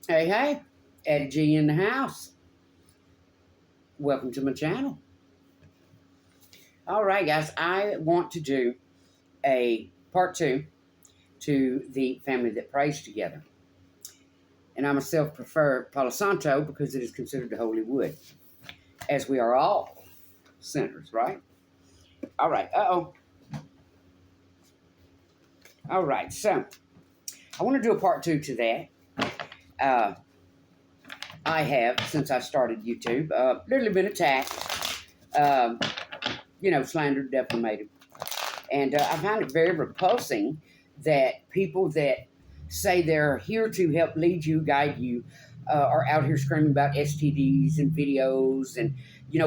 Hey, hey, Eddie G in the house. Welcome to my channel. All right, guys, I want to do a part two to the family that prays together. And I myself prefer Palo Santo because it is considered the holy wood, as we are all sinners, right? All right, All right, so I want to do a part two to that. I have, since I started YouTube, literally been attacked, slandered, defamated. And I find it very repulsing that people that say they're here to help lead you, guide you, are out here screaming about STDs and videos. And,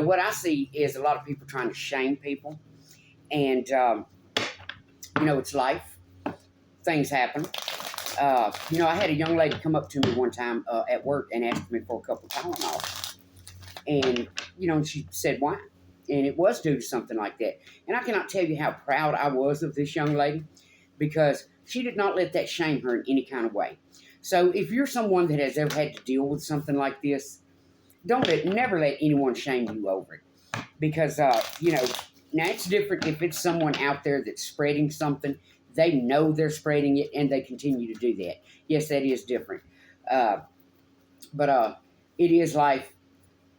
what I see is a lot of people trying to shame people. And, it's life. Things happen. I had a young lady come up to me one time at work and asked me for a couple of Tylenol. And, and she said, why? And it was due to something like that. And I cannot tell you how proud I was of this young lady because she did not let that shame her in any kind of way. So if you're someone that has ever had to deal with something like this, never let anyone shame you over it. Because, now it's different if it's someone out there that's spreading something. They know they're spreading it and they continue to do that. Yes, that is different. But it is life.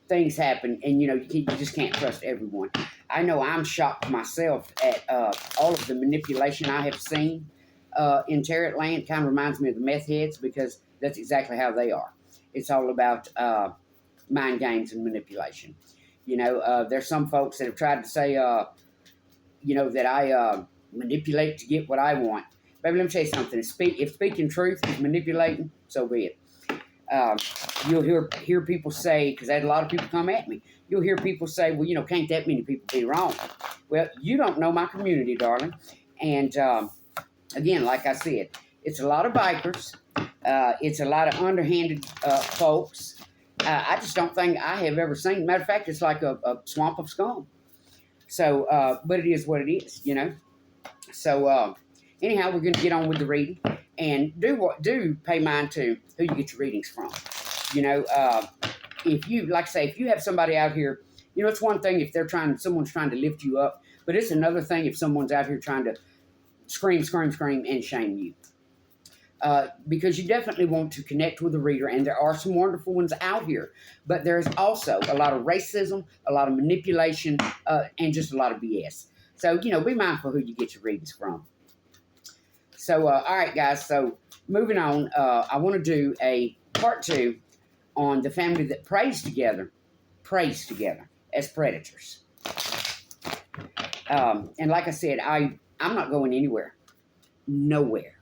Things happen, and you just can't trust everyone. I know I'm shocked myself at all of the manipulation I have seen in Tarot Land. Kind of reminds me of the meth heads because that's exactly how they are. It's all about mind games and manipulation. There's some folks that have tried to say, that I manipulate to get what I want. Baby, let me tell you something. If speaking truth is manipulating, so be it. You'll hear people say, because I had a lot of people come at me, you'll hear people say, well, can't that many people be wrong? Well, you don't know my community, darling. And again, like I said, it's a lot of bikers. It's a lot of underhanded folks. I just don't think I have ever seen. Matter of fact, it's like a swamp of scum. So, but it is what it is, So, anyhow, we're going to get on with the reading. And do pay mind to who you get your readings from. If you have somebody out here, it's one thing if someone's trying to lift you up, but it's another thing if someone's out here trying to scream, and shame you. Because you definitely want to connect with the reader, and there are some wonderful ones out here, but there's also a lot of racism, a lot of manipulation, and just a lot of BS. So, be mindful who you get your readings from. So, all right, guys, so moving on, I want to do a part two on the family that prays together as predators. And like I said, I'm not going anywhere. Nowhere.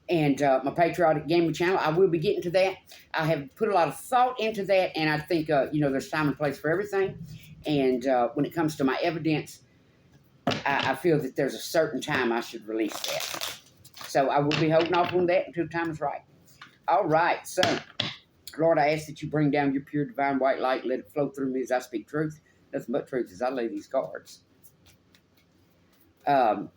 And my Patriotic Gaming channel, I will be getting to that. I have put a lot of thought into that, and I think, there's time and place for everything. And when it comes to my evidence, I feel that there's a certain time I should release that. So I will be holding off on that until the time is right. All right. So, Lord, I ask that you bring down your pure divine white light. Let it flow through me as I speak truth. Nothing but truth as I lay these cards. So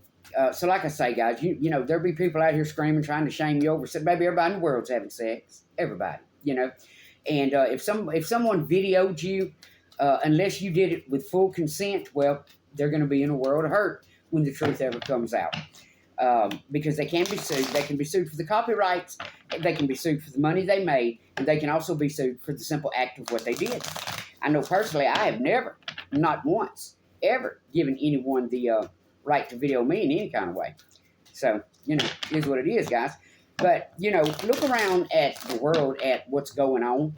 like I say, guys, there'll be people out here screaming, trying to shame you over. So, baby, everybody in the world's having sex. Everybody, And if someone videoed you, unless you did it with full consent, well, they're going to be in a world of hurt when the truth ever comes out. Because they can be sued. They can be sued for the copyrights. They can be sued for the money they made. And they can also be sued for the simple act of what they did. I know personally I have never, not once, ever given anyone the right to video me in any kind of way. So, it is what it is, guys. But, look around at the world, at what's going on.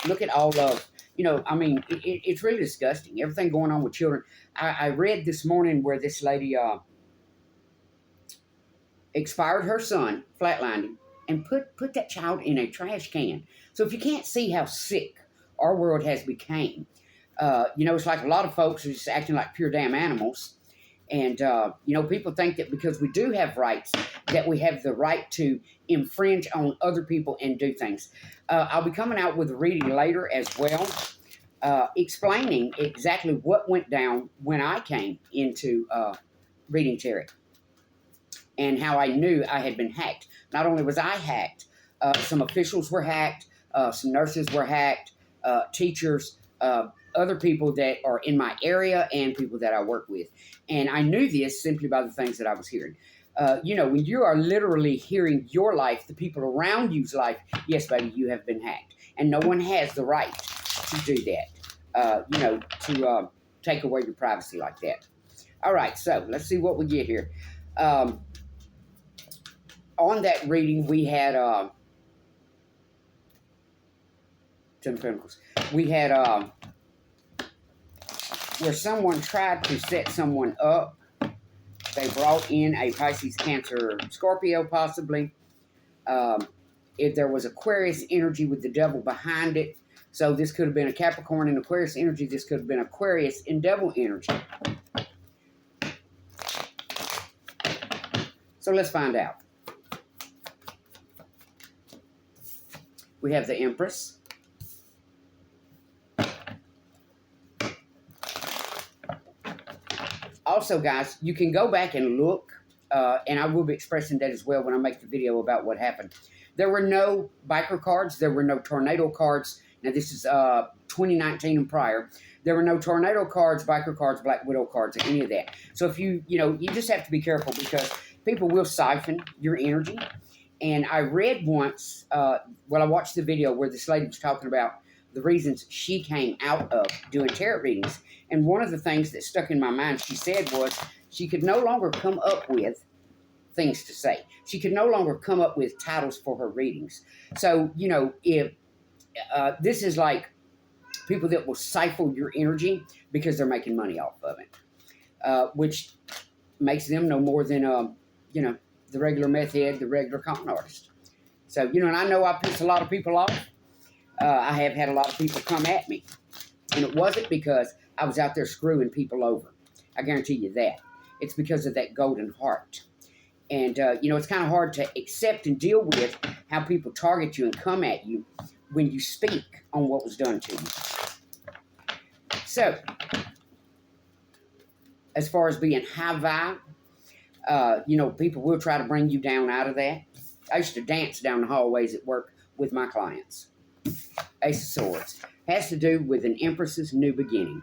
Look at all of... it's really disgusting. Everything going on with children. I read this morning where this lady expired her son, flatlined him, and put that child in a trash can. So if you can't see how sick our world has become, it's like a lot of folks are just acting like pure damn animals. And, people think that because we do have rights, that we have the right to infringe on other people and do things. I'll be coming out with a reading later as well, explaining exactly what went down when I came into reading tarot and how I knew I had been hacked. Not only was I hacked, Some officials were hacked. Some nurses were hacked. Teachers, other people that are in my area, and people that I work with. And I knew this simply by the things that I was hearing. When you are literally hearing your life, the people around you's life, yes, baby, you have been hacked. And no one has the right to do that, to take away your privacy like that. All right, so let's see what we get here. On that reading, we had 10 Pentacles. We had where someone tried to set someone up. They brought in a Pisces, Cancer, Scorpio, possibly. If there was Aquarius energy with the devil behind it. So this could have been a Capricorn and Aquarius energy. This could have been Aquarius and devil energy. So let's find out. We have the Empress. Also, guys, you can go back and look, and I will be expressing that as well when I make the video about what happened. There were no biker cards. There were no tornado cards. Now, this is 2019 and prior. There were no tornado cards, biker cards, Black Widow cards, or any of that. So if you just have to be careful because people will siphon your energy. And I read once, I watched the video where this lady was talking about the reasons she came out of doing tarot readings. And one of the things that stuck in my mind, she said, was she could no longer come up with things to say. She could no longer come up with titles for her readings. So, if this is like people that will siphon your energy because they're making money off of it, which makes them no more than, the regular meth head, the regular con artist. So, and I know I piss a lot of people off. I have had a lot of people come at me. And it wasn't because I was out there screwing people over. I guarantee you that. It's because of that golden heart. And, it's kind of hard to accept and deal with how people target you and come at you when you speak on what was done to you. So, as far as being high vibe, people will try to bring you down out of that. I used to dance down the hallways at work with my clients. Ace of Swords has to do with an Empress's new beginning.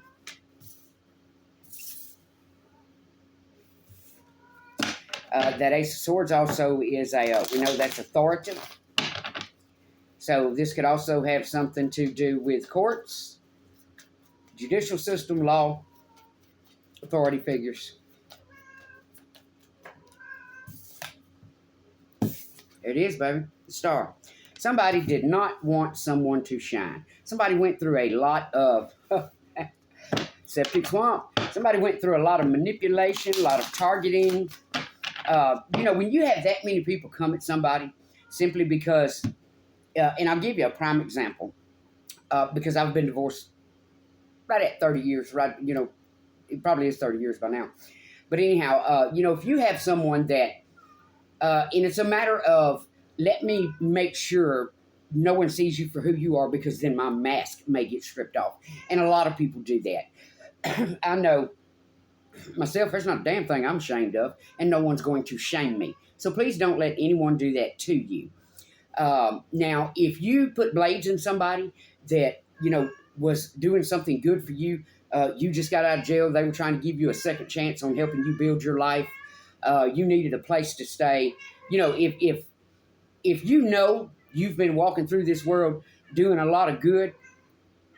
That Ace of Swords also is we know that's authoritative. So this could also have something to do with courts, judicial system, law, authority figures. There it is, baby. The Star. Somebody did not want someone to shine. Somebody went through a lot of septic swamp. Somebody went through a lot of manipulation, a lot of targeting. When you have that many people come at somebody simply because, and I'll give you a prime example, because I've been divorced right at 30 years, right, it probably is 30 years by now. But anyhow, if you have someone that, and it's a matter of, let me make sure no one sees you for who you are because then my mask may get stripped off. And a lot of people do that. I know myself, there's not a damn thing I'm ashamed of, and no one's going to shame me. So please don't let anyone do that to you. Now, if you put blades in somebody that, was doing something good for you, you just got out of jail, they were trying to give you a second chance on helping you build your life, you needed a place to stay, if you've been walking through this world doing a lot of good,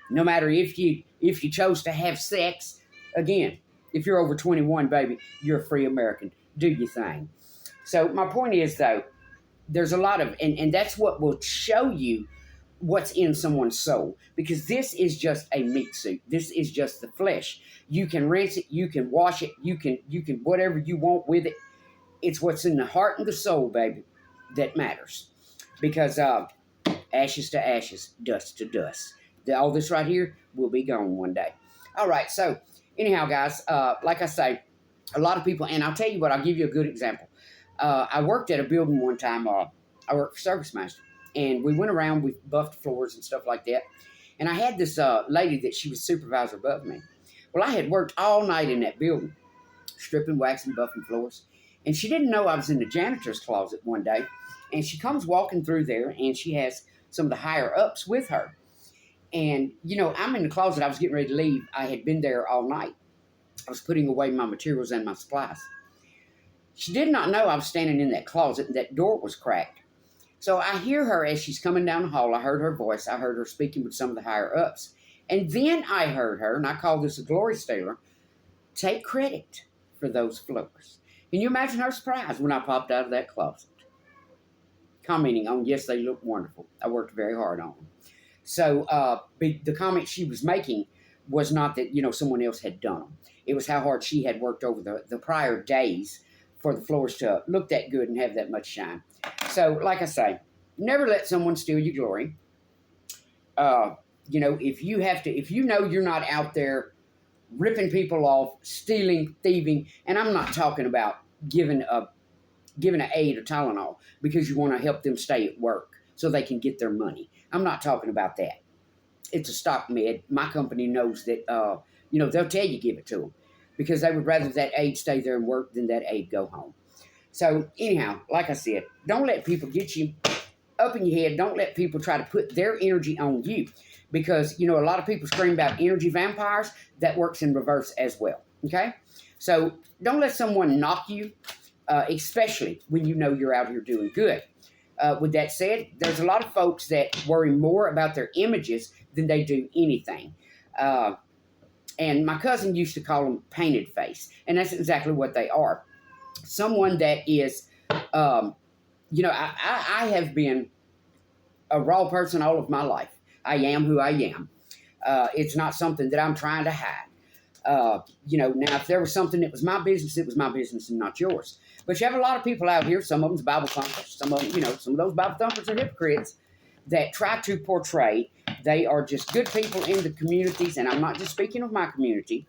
no matter if you chose to have sex, again, if you're over 21, baby, you're a free American. Do your thing. So my point is, though, there's a lot of, and that's what will show you what's in someone's soul, because this is just a meat suit. This is just the flesh. You can rinse it, you can wash it, you can whatever you want with it. It's what's in the heart and the soul, baby, that matters. Because ashes to ashes, dust to dust. All this right here will be gone one day. All right, so anyhow, guys, like I say, a lot of people, and I'll tell you what, I'll give you a good example. I worked at a building one time. I worked for Service Master, and we went around, we buffed floors and stuff like that. And I had this lady that she was supervisor above me. Well, I had worked all night in that building, stripping, waxing, buffing floors. And she didn't know I was in the janitor's closet one day. And she comes walking through there, and she has some of the higher ups with her. And, I'm in the closet. I was getting ready to leave. I had been there all night. I was putting away my materials and my supplies. She did not know I was standing in that closet and that door was cracked. So I hear her as she's coming down the hall. I heard her voice. I heard her speaking with some of the higher ups. And then I heard her, and I call this a glory stealer, take credit for those floors. Can you imagine her surprise when I popped out of that closet? Commenting on, yes, they look wonderful. I worked very hard on them. So the comment she was making was not that, someone else had done them. It was how hard she had worked over the prior days for the floors to look that good and have that much shine. So, like I say, never let someone steal your glory. If you know you're not out there ripping people off, stealing, thieving, and I'm not talking about giving an aid or Tylenol because you want to help them stay at work so they can get their money. I'm not talking about that. It's a stock med. My company knows that, they'll tell you give it to them because they would rather that aid stay there and work than that aid go home. So anyhow, like I said, don't let people get you up in your head. Don't let people try to put their energy on you because, a lot of people scream about energy vampires. That works in reverse as well, okay? So don't let someone knock you, especially when you know you're out here doing good. With that said, there's a lot of folks that worry more about their images than they do anything. And my cousin used to call them painted face, and that's exactly what they are. Someone that is, I have been a raw person all of my life. I am who I am. It's not something that I'm trying to hide. Now, if there was something that was my business, it was my business and not yours. But you have a lot of people out here, some of them's Bible thumpers, some of them, some of those Bible thumpers are hypocrites that try to portray they are just good people in the communities, and I'm not just speaking of my community,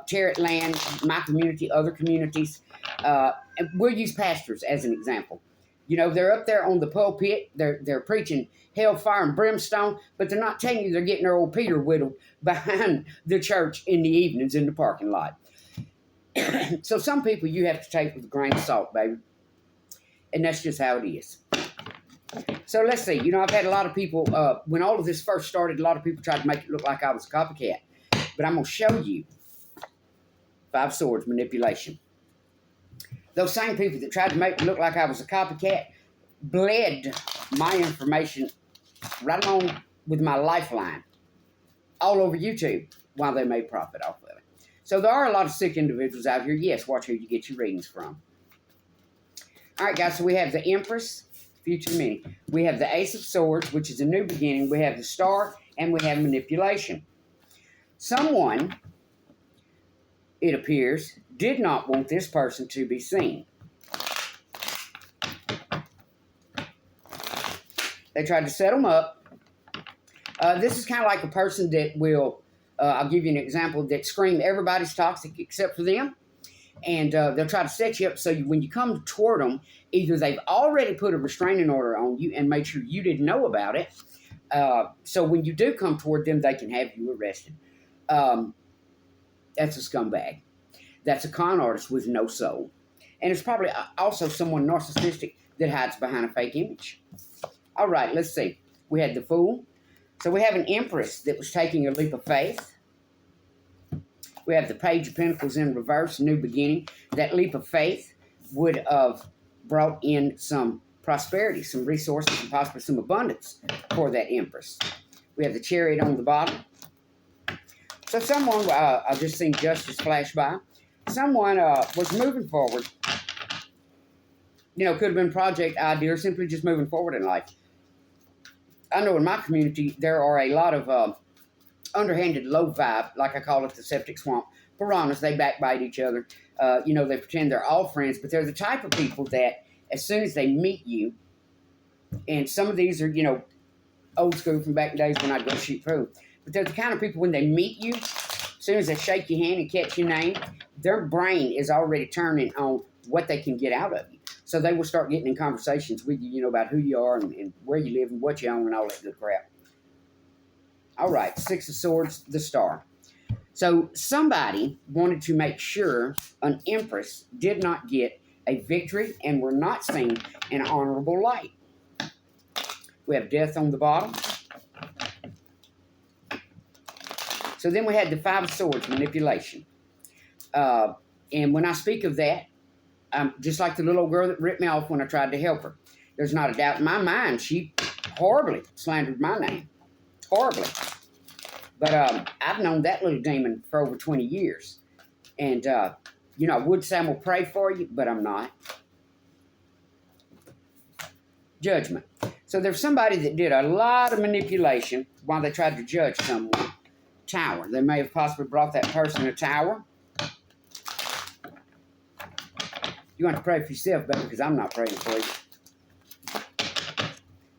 Tarrant Land, my community, other communities. And we'll use pastors as an example. They're up there on the pulpit, they're preaching hellfire and brimstone, but they're not telling you they're getting their old Peter whittled behind the church in the evenings in the parking lot. So some people you have to take with a grain of salt, baby. And that's just how it is. So let's see. I've had a lot of people, when all of this first started, a lot of people tried to make it look like I was a copycat. But I'm going to show you 5 swords manipulation. Those same people that tried to make it look like I was a copycat bled my information right along with my lifeline all over YouTube while they made profit off of it. So there are a lot of sick individuals out here. Yes, watch who you get your readings from. All right, guys, so we have the Empress, future mini. We have the Ace of Swords, which is a new beginning. We have the Star, and we have manipulation. Someone, it appears, did not want this person to be seen. They tried to set them up. This is kind of like a person that will, I'll give you an example, that scream everybody's toxic except for them. And they'll try to set you up so when you come toward them, either they've already put a restraining order on you and made sure you didn't know about it. So when you do come toward them, they can have you arrested. That's a scumbag. That's a con artist with no soul. And it's probably also someone narcissistic that hides behind a fake image. All right, let's see. We had the Fool. So we have an Empress that was taking a leap of faith. We have the Page of Pentacles in reverse, new beginning. That leap of faith would have brought in some prosperity, some resources, and possibly some abundance for that Empress. We have the Chariot on the bottom. So someone, I've just seen justice flash by. Someone was moving forward. Could have been project idea or simply just moving forward in life. I know in my community, there are a lot of underhanded low vibe, like I call it, the septic swamp piranhas. They backbite each other. They pretend they're all friends, but they're the type of people that as soon as they meet you, and some of these are, old school from back in days when I'd go shoot food, but they're the kind of people when they meet you, as soon as they shake your hand and catch your name, their brain is already turning on what they can get out of you. So they will start getting in conversations with you, about who you are and where you live and what you own and all that good crap. All right, 6 of Swords, the Star. So somebody wanted to make sure an Empress did not get a victory and were not seen in honorable light. We have death on the bottom. So then we had the Five of Swords, manipulation. And when I speak of that, just like the little old girl that ripped me off when I tried to help her. There's not a doubt in my mind she horribly slandered my name. Horribly. But I've known that little demon for over 20 years. And, you know, I would say I'm going to pray for you, but I'm not. Judgment. So there's somebody that did a lot of manipulation while they tried to judge someone. Tower. They may have possibly brought that person a tower. You want to pray for yourself, baby, because I'm not praying for you.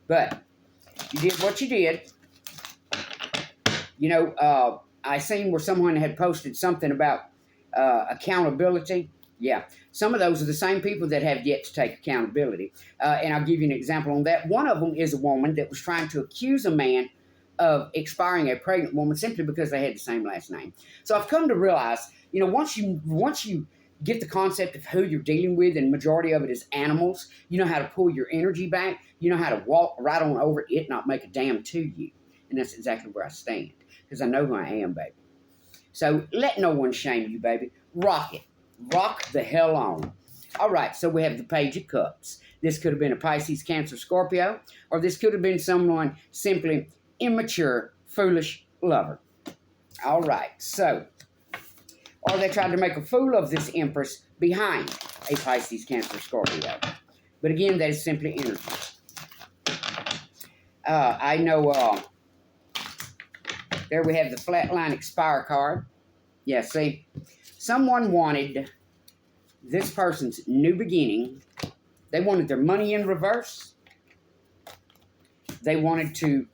But you did what you did. You know, I seen where someone had posted something about accountability. Yeah, some of those are the same people that have yet to take accountability. And I'll give you an example on that. One of them is a woman that was trying to accuse a man of expiring a pregnant woman simply because they had the same last name. So I've come to realize, you know, once you get the concept of who you're dealing with, and majority of it is animals, you know how to pull your energy back. You know how to walk right on over it, not make a damn to you. And that's exactly where I stand, because I know who I am, baby. So let no one shame you, baby. Rock it. Rock the hell on. All right, so we have the Page of Cups. This could have been a Pisces, Cancer, Scorpio, or this could have been someone simply immature, foolish lover. All right, so, or they tried to make a fool of this Empress behind a Pisces, Cancer, Scorpio. But again, that is simply energy. I know, there we have the Flatline Expire card. Yeah, see, someone wanted this person's new beginning. They wanted their money in reverse. They wanted to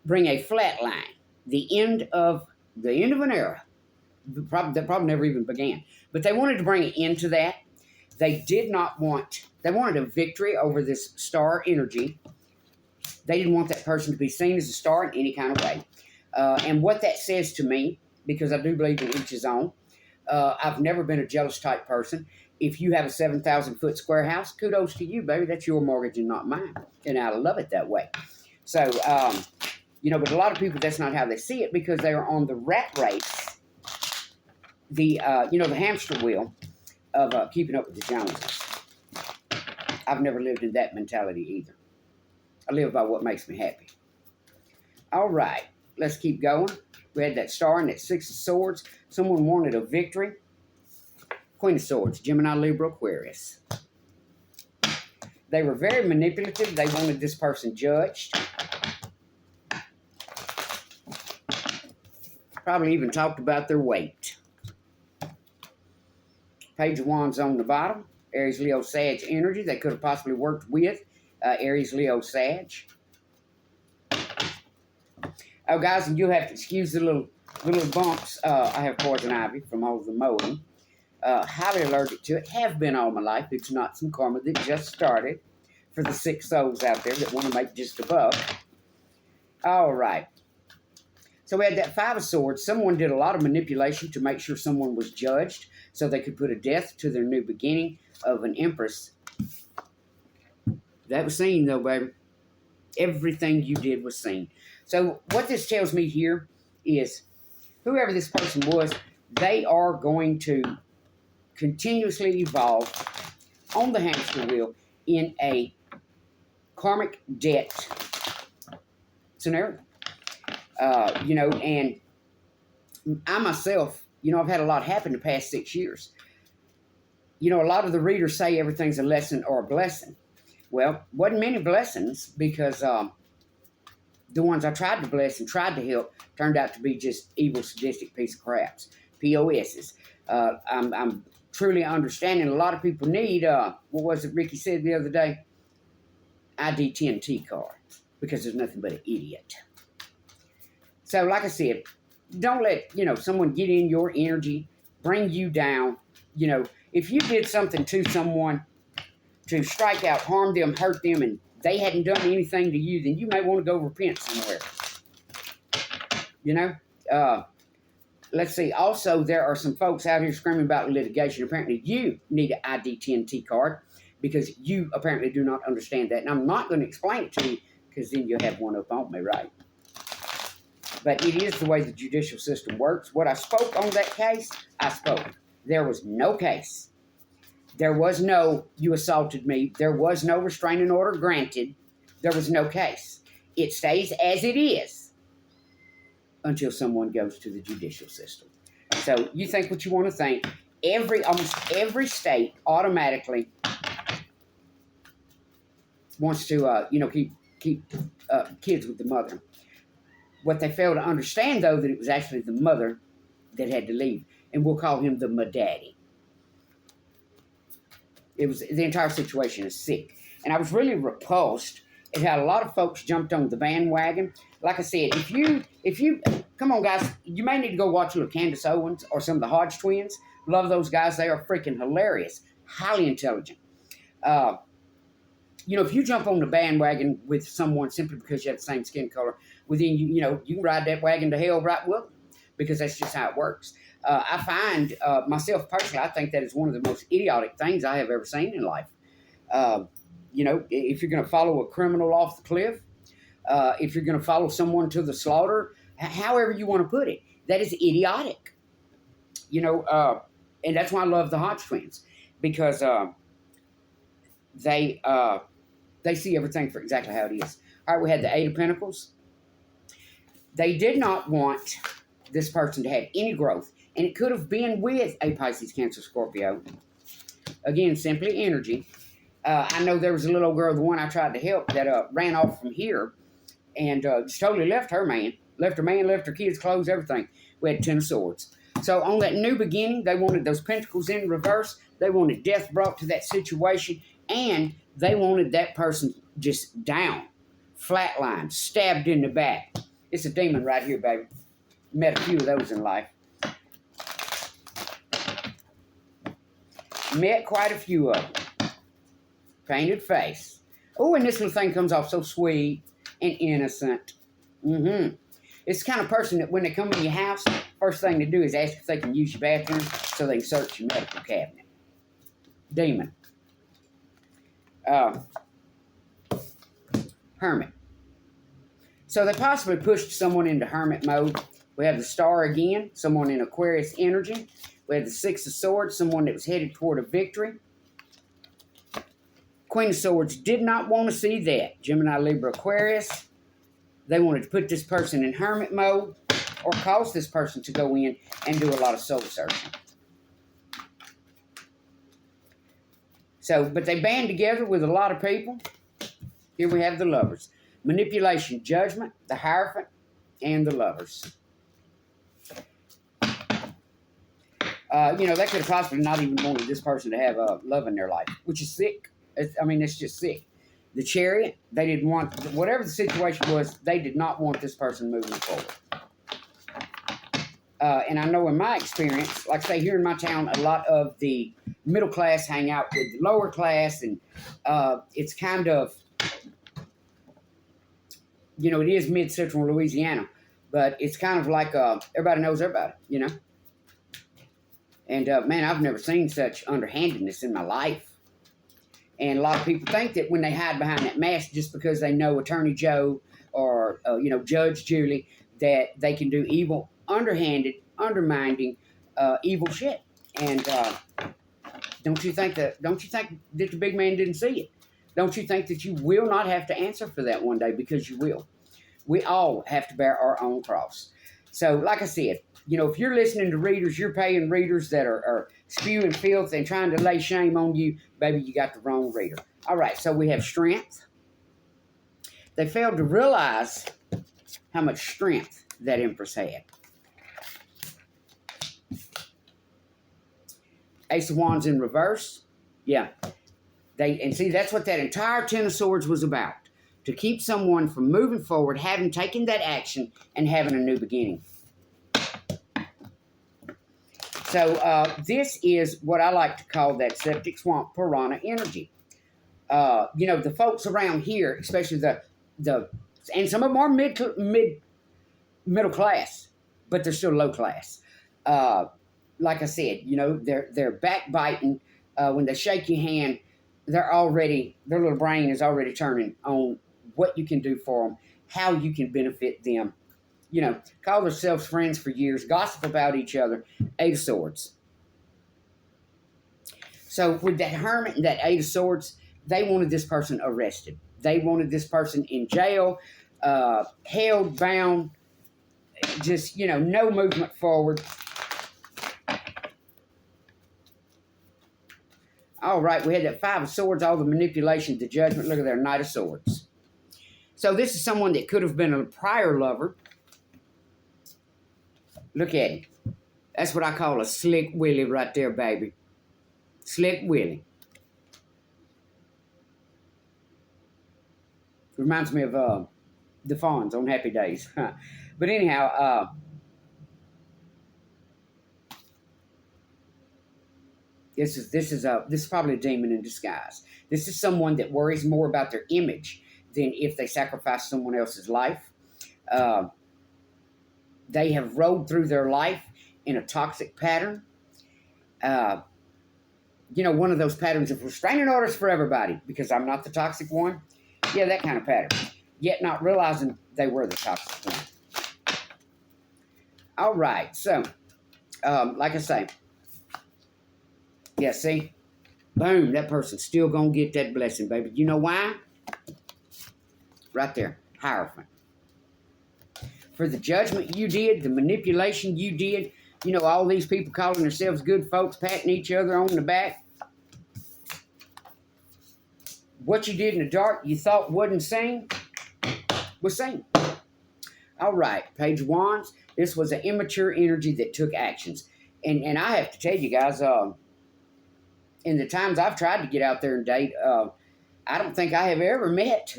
bring a flat line, the end of an era. That probably never even began. But they wanted to bring an end to that. They wanted a victory over this star energy. They didn't want that person to be seen as a star in any kind of way. And what that says to me, because I do believe in each his own, I've never been a jealous type person. If you have a 7,000-foot square house, kudos to you, baby. That's your mortgage and not mine. And I love it that way. So, you know, but a lot of people, that's not how they see it, because they are on the rat race, the hamster wheel of keeping up with the Joneses. I've never lived in that mentality either. I live by what makes me happy. All right, let's keep going. We had that Star and that Six of Swords. Someone wanted a victory. Queen of Swords, Gemini, Libra, Aquarius. They were very manipulative. They wanted this person judged. Probably even talked about their weight. Page of Wands on the bottom. Aries, Leo, Sag energy. They could have possibly worked with Aries, Leo, Sag. Oh, guys, and you'll have to excuse the little bumps. I have poison ivy from all of the mowing. Highly allergic to it. Have been all my life. It's not some karma that just started. For the sick souls out there that want to make just a buck. All right. So we had that Five of Swords. Someone did a lot of manipulation to make sure someone was judged so they could put a death to their new beginning of an Empress. That was seen, though, baby. Everything you did was seen. So what this tells me here is whoever this person was, they are going to continuously evolve on the hamster wheel in a karmic debt scenario. And I myself, I've had a lot happen the past 6 years. A lot of the readers say everything's a lesson or a blessing. Well, wasn't many blessings because the ones I tried to bless and tried to help turned out to be just evil, sadistic piece of craps, POSs. I'm truly understanding a lot of people need, what was it Ricky said the other day? ID 10T cards, because there's nothing but an idiot. So, like I said, don't let, someone get in your energy, bring you down. If you did something to someone to strike out, harm them, hurt them, and they hadn't done anything to you, then you may want to go repent somewhere. let's see. Also, there are some folks out here screaming about litigation. Apparently, you need an ID-10T card because you apparently do not understand that. And I'm not going to explain it to you because then you'll have one up on me, right? But it is the way the judicial system works. What I spoke on that case, I spoke. There was no case. There was no, you assaulted me. There was no restraining order granted. There was no case. It stays as it is until someone goes to the judicial system. So you think what you want to think. Almost every state automatically wants to, keep kids with the mother. What they fail to understand, though, that it was actually the mother that had to leave. And we'll call him the madaddy. The entire situation is sick. And I was really repulsed at how a lot of folks jumped on the bandwagon. Like I said, if you, come on guys, you may need to go watch little Candace Owens or some of the Hodge twins. Love those guys. They are freaking hilarious. Highly intelligent. If you jump on the bandwagon with someone simply because you have the same skin color, well then, you can ride that wagon to hell right with them because that's just how it works. I find, myself personally, I think that is one of the most idiotic things I have ever seen in life. If you're going to follow a criminal off the cliff, if you're going to follow someone to the slaughter, however you want to put it, that is idiotic. And that's why I love the Hodge twins because they see everything for exactly how it is. All right, we had the Eight of Pentacles. They did not want this person to have any growth. And it could have been with a Pisces, Cancer, Scorpio. Again, simply energy. I know there was a little girl, the one I tried to help, that ran off from here and just totally left her man. Left her man, left her kids' clothes, everything. We had 10 of Swords. So on that new beginning, they wanted those pentacles in reverse. They wanted death brought to that situation. And they wanted that person just down, flatlined, stabbed in the back. It's a demon right here, baby. Met a few of those in life. Met quite a few of them. Painted face. Oh, and this little thing comes off so sweet and innocent. It's the kind of person that when they come in your house, first thing they do is ask if they can use your bathroom so they can search your medical cabinet. Demon. Hermit. So they possibly pushed someone into hermit mode. We have the Star again, someone in Aquarius energy. We have the Six of Swords, someone that was headed toward a victory. Queen of Swords did not want to see that. Gemini, Libra, Aquarius. They wanted to put this person in hermit mode or cause this person to go in and do a lot of soul searching. So, but they band together with a lot of people. Here we have the Lovers. Manipulation, Judgment, the Hierophant, and the Lovers. They could have possibly not even wanted this person to have love in their life, which is sick. It's just sick. The Chariot, they didn't want, whatever the situation was, they did not want this person moving forward. And I know in my experience, like I say, here in my town, a lot of the middle class hang out with the lower class, and it's kind of, it is mid-central Louisiana, but it's kind of like everybody knows everybody, And, man, I've never seen such underhandedness in my life. And a lot of people think that when they hide behind that mask just because they know Attorney Joe or, Judge Julie, that they can do evil, underhanded, undermining, evil shit. And don't you think that the big man didn't see it? Don't you think that you will not have to answer for that one day? Because you will. We all have to bear our own cross. So, like I said, if you're listening to readers, you're paying readers that are spewing filth and trying to lay shame on you, baby, you got the wrong reader. All right, so we have Strength. They failed to realize how much strength that Empress had. Ace of Wands in reverse. Yeah. See, that's what that entire Ten of Swords was about. To keep someone from moving forward, having taken that action, and having a new beginning. So this is what I like to call that septic swamp piranha energy. The folks around here, especially and some of them are middle class, but they're still low class. Like I said, they're backbiting. When they shake your hand, their little brain is already turning on what you can do for them, how you can benefit them. Call themselves friends for years, gossip about each other. Eight of Swords. So with that Hermit and that Eight of Swords, they wanted this person arrested. They wanted this person in jail, held, bound, just, no movement forward. All right, we had that Five of Swords, all the manipulation, the Judgment. Look at their Knight of Swords. So this is someone that could have been a prior lover. Look at him. That's what I call a slick Willie right there, baby. Slick Willie. Reminds me of the Fawns on Happy Days. But anyhow, this is probably a demon in disguise. This is someone that worries more about their image than if they sacrifice someone else's life. They have rolled through their life in a toxic pattern. One of those patterns of restraining orders for everybody because I'm not the toxic one. Yeah, that kind of pattern. Yet not realizing they were the toxic one. All right, so, like I say, yeah, see? Boom, that person's still going to get that blessing, baby. You know why? Right there, Hierophant. For the judgment you did, the manipulation you did, all these people calling themselves good folks, patting each other on the back. What you did in the dark you thought wasn't seen, was seen. All right, Page of Wands. This was an immature energy that took actions. And I have to tell you guys, in the times I've tried to get out there and date, I don't think I have ever met.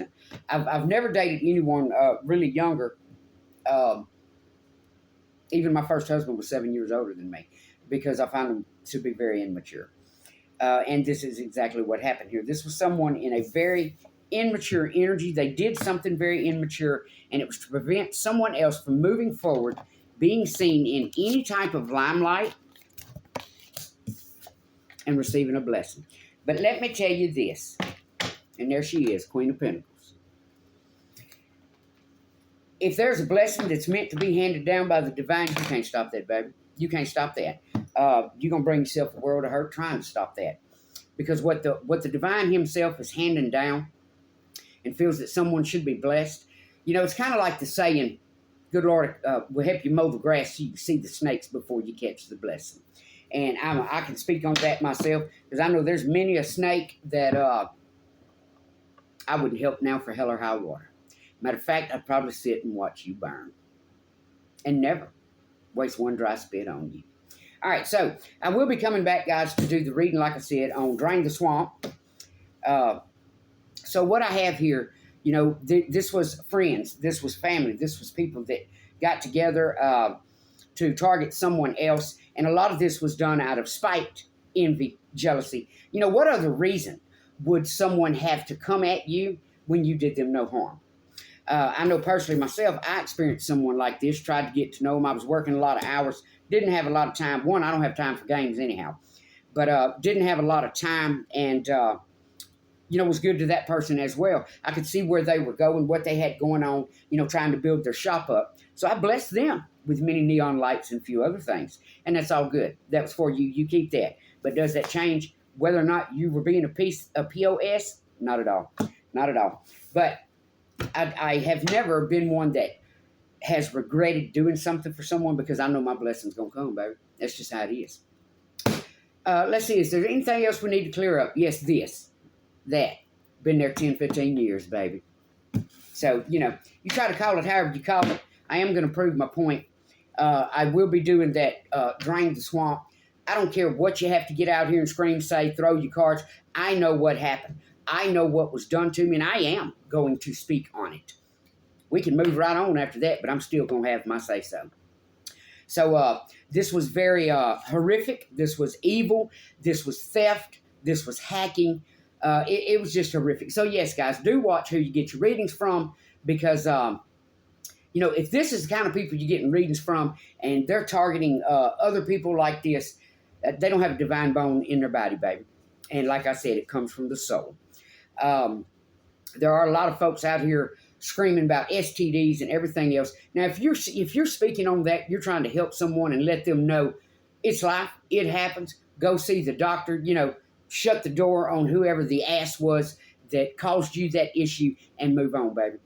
I've never dated anyone really younger. Even my first husband was 7 years older than me because I found him to be very immature. And this is exactly what happened here. This was someone in a very immature energy. They did something very immature, and it was to prevent someone else from moving forward, being seen in any type of limelight, and receiving a blessing. But let me tell you this, and there she is, Queen of Pentacles. If there's a blessing that's meant to be handed down by the divine, you can't stop that, baby. You can't stop that. You're going to bring yourself a world of hurt trying to stop that. Because what the divine himself is handing down and feels that someone should be blessed, it's kind of like the saying, good Lord will help you mow the grass so you can see the snakes before you catch the blessing. And I can speak on that myself because I know there's many a snake that I wouldn't help now for hell or high water. Matter of fact, I'd probably sit and watch you burn. And never waste one dry spit on you. All right, so I will be coming back, guys, to do the reading, like I said, on Drain the Swamp. So what I have here, this was friends, this was family, this was people that got together to target someone else, and a lot of this was done out of spite, envy, jealousy. What other reason would someone have to come at you when you did them no harm? I know personally myself, I experienced someone like this, tried to get to know them. I was working a lot of hours, didn't have a lot of time. One, I don't have time for games anyhow, but didn't have a lot of time, and was good to that person as well. I could see where they were going, what they had going on, trying to build their shop up. So I blessed them with many neon lights and a few other things, and that's all good. That was for you. You keep that. But does that change whether or not you were being a POS? Not at all. Not at all. But I have never been one that has regretted doing something for someone because I know my blessing's going to come, baby. That's just how it is. Let's see. Is there anything else we need to clear up? Yes, that. Been there 10, 15 years, baby. So, you try to call it however you call it. I am going to prove my point. I will be doing that Drain the Swamp. I don't care what you have to get out here and scream, say, throw your cards. I know what happened. I know what was done to me, and I am going to speak on it. We can move right on after that, but I'm still going to have my say-so. So this was very horrific. This was evil. This was theft. This was hacking. It was just horrific. So, yes, guys, do watch who you get your readings from because, You know, if this is the kind of people you're getting readings from and they're targeting other people like this, they don't have a divine bone in their body, baby. And like I said, it comes from the soul. There are a lot of folks out here screaming about STDs and everything else. Now, if you're speaking on that, you're trying to help someone and let them know it's life, it happens. Go see the doctor. You know, shut the door on whoever the ass was that caused you that issue and move on, baby.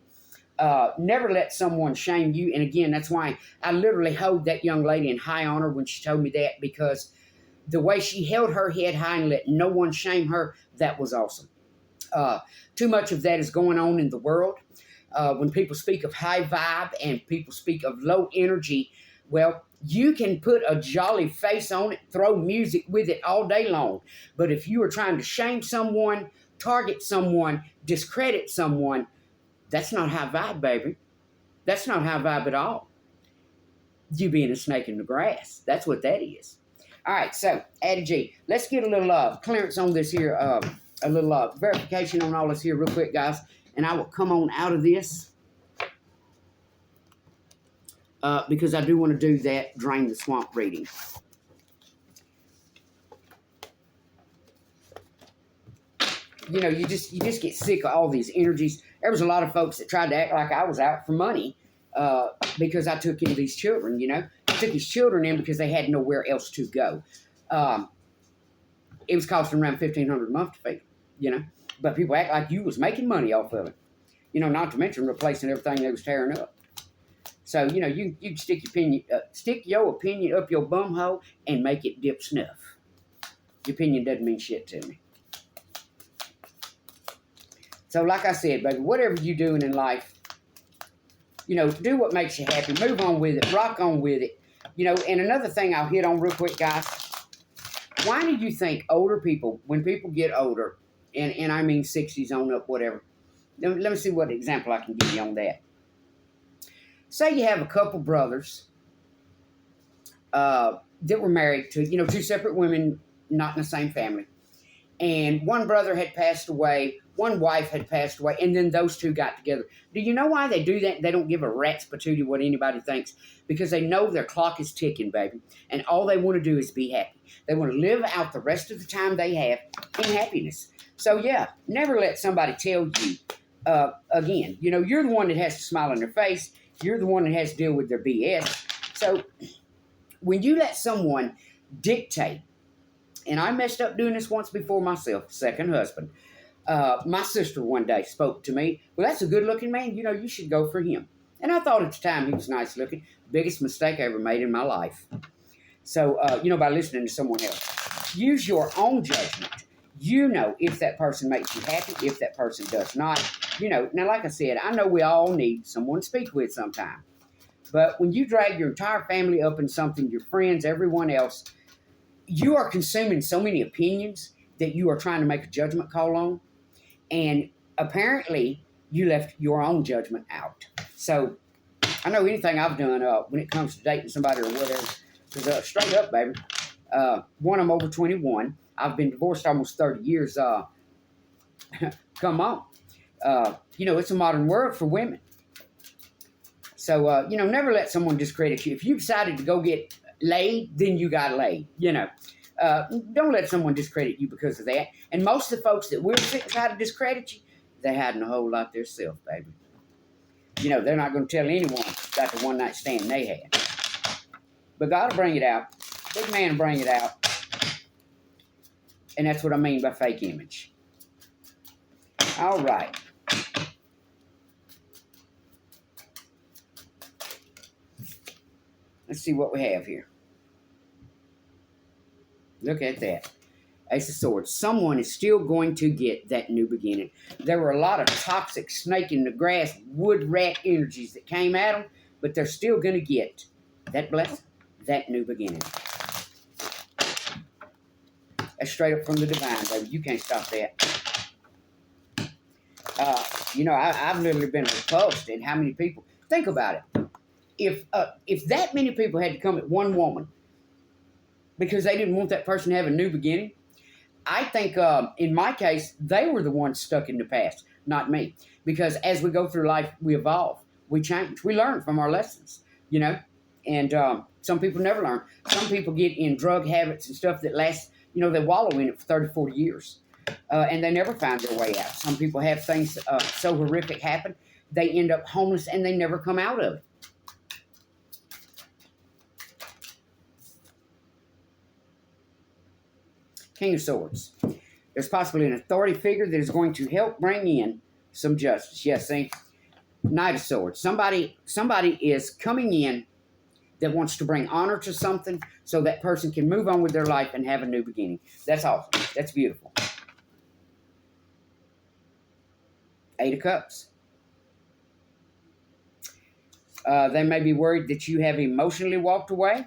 Never let someone shame you. And again, that's why I literally hold that young lady in high honor when she told me that, because the way she held her head high and let no one shame her, that was awesome. Too much of that is going on in the world. When people speak of high vibe and people speak of low energy, well, you can put a jolly face on it, throw music with it all day long. But if you are trying to shame someone, target someone, discredit someone, that's not high vibe, baby. That's not high vibe at all. You being a snake in the grass. That's what that is. All right, so, Addie G, let's get a little clearance on this here, a little verification on all this here real quick, guys. And I will come on out of this because I do want to do that Drain the Swamp reading. You know, you just get sick of all these energies. There was a lot of folks that tried to act like I was out for money because I took in these children, you know. I took his children in because they had nowhere else to go. It was costing around $1,500 a month to feed them, you know. But people act like you was making money off of it. You know, not to mention replacing everything they was tearing up. So, you know, you stick your opinion up your bum hole and make it dip snuff. Your opinion doesn't mean shit to me. So, like I said, baby, whatever you're doing in life, you know, do what makes you happy. Move on with it. Rock on with it. You know, and another thing I'll hit on real quick, guys. Why do you think older people, when people get older, and I mean 60s on up, whatever. Let me see what example I can give you on that. Say you have a couple brothers that were married to, you know, two separate women, not in the same family. And one brother had passed away, one wife had passed away, and then those two got together. Do you know why they do that? They don't give a rat's patootie what anybody thinks. Because they know their clock is ticking, baby. And all they want to do is be happy. They want to live out the rest of the time they have in happiness. So, yeah, never let somebody tell you, again, you know, you're the one that has to smile on their face. You're the one that has to deal with their BS. So, when you let someone dictate, and I messed up doing this once before myself, second husband. My sister one day spoke to me, well, that's a good-looking man. You know, you should go for him. And I thought at the time he was nice-looking. Biggest mistake I ever made in my life. So, you know, by listening to someone else. Use your own judgment. You know if that person makes you happy, if that person does not. You know, now like I said, I know we all need someone to speak with sometime. But when you drag your entire family up in something, your friends, everyone else, you are consuming so many opinions that you are trying to make a judgment call on. And apparently, you left your own judgment out. So, I know anything I've done when it comes to dating somebody or whatever, because straight up, baby, one, I'm over 21. I've been divorced almost 30 years. Come on. You know, it's a modern world for women. So, you know, never let someone discredit you. If you decided to go get laid, then you got laid, you know. Don't let someone discredit you because of that. And most of the folks that will sit and try to discredit you, they're hiding a whole lot themselves, baby. You know, they're not going to tell anyone about the one-night stand they had. But God will bring it out. Big man will bring it out. And that's what I mean by fake image. All right. Let's see what we have here. Look at that. Ace of Swords. Someone is still going to get that new beginning. There were a lot of toxic snake in the grass, wood rat energies that came at them, but they're still going to get that blessing, that new beginning. That's straight up from the divine, baby. You can't stop that. You know, I've literally been repulsed at how many people. Think about it. If that many people had to come at one woman because they didn't want that person to have a new beginning, I think in my case, they were the ones stuck in the past, not me. Because as we go through life, we evolve. we change. We learn from our lessons, you know. And some people never learn. Some people get in drug habits and stuff that lasts, you know, they wallow in it for 30, 40 years. And they never find their way out. Some people have things so horrific happen, they end up homeless and they never come out of it. King of Swords. There's possibly an authority figure that is going to help bring in some justice. Yes, see? Knight of Swords. Somebody is coming in that wants to bring honor to something so that person can move on with their life and have a new beginning. That's awesome. That's beautiful. Eight of Cups. They may be worried that you have emotionally walked away.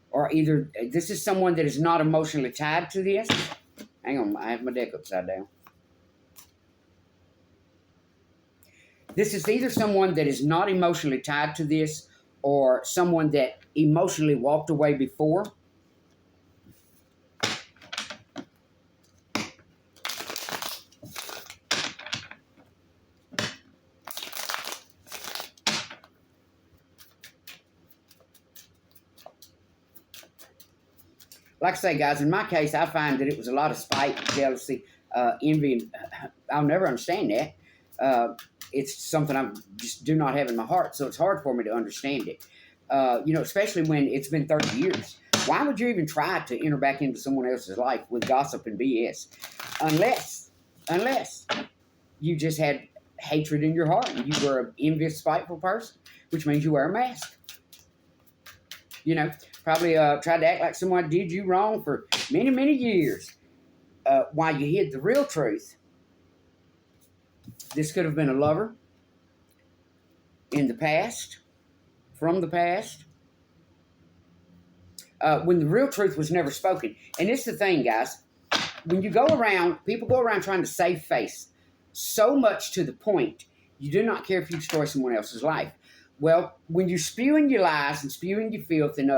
Or either this is someone that is not emotionally tied to this. Hang on, I have my deck upside down. This is either someone that is not emotionally tied to this or someone that emotionally walked away before. Like I say, guys, in my case, I find that it was a lot of spite, jealousy, envy. And I'll never understand that. It's something I just do not have in my heart, so it's hard for me to understand it. You know, especially when it's been 30 years. Why would you even try to enter back into someone else's life with gossip and BS? Unless you just had hatred in your heart and you were an envious, spiteful person, which means you wear a mask. You know, probably tried to act like someone did you wrong for many, many years while you hid the real truth. This could have been a lover in the past, from the past, when the real truth was never spoken. And it's the thing, guys. When you go around, people go around trying to save face so much to the point you do not care if you destroy someone else's life. Well, when you're spewing your lies and spewing your filth and,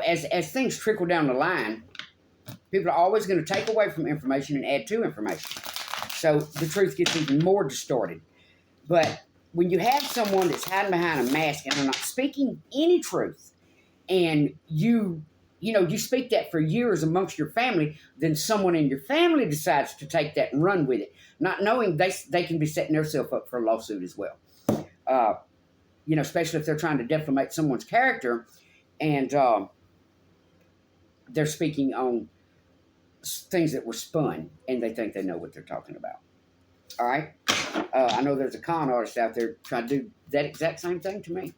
as things trickle down the line, people are always going to take away from information and add to information. So the truth gets even more distorted. But when you have someone that's hiding behind a mask and they're not speaking any truth, and you speak that for years amongst your family, then someone in your family decides to take that and run with it, not knowing they can be setting themselves up for a lawsuit as well. Especially if they're trying to defamate someone's character and they're speaking on things that were spun and they think they know what they're talking about. All right? I know there's a con artist out there trying to do that exact same thing to me.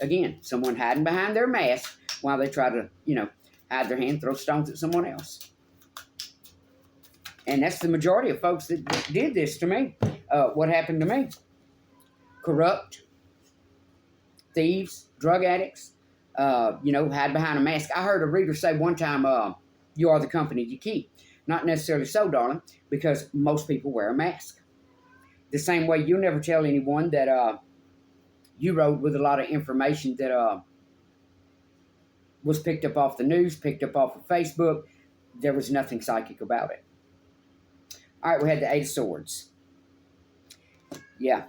Again, someone hiding behind their mask while they try to, hide their hand, throw stones at someone else. And that's the majority of folks that did this to me. What happened to me? Corrupt, thieves, drug addicts, hide behind a mask. I heard a reader say one time, you are the company you keep. Not necessarily so, darling, because most people wear a mask. The same way you'll never tell anyone that you rode with a lot of information that was picked up off the news, picked up off of Facebook. There was nothing psychic about it. All right, we had the Eight of Swords. Yeah,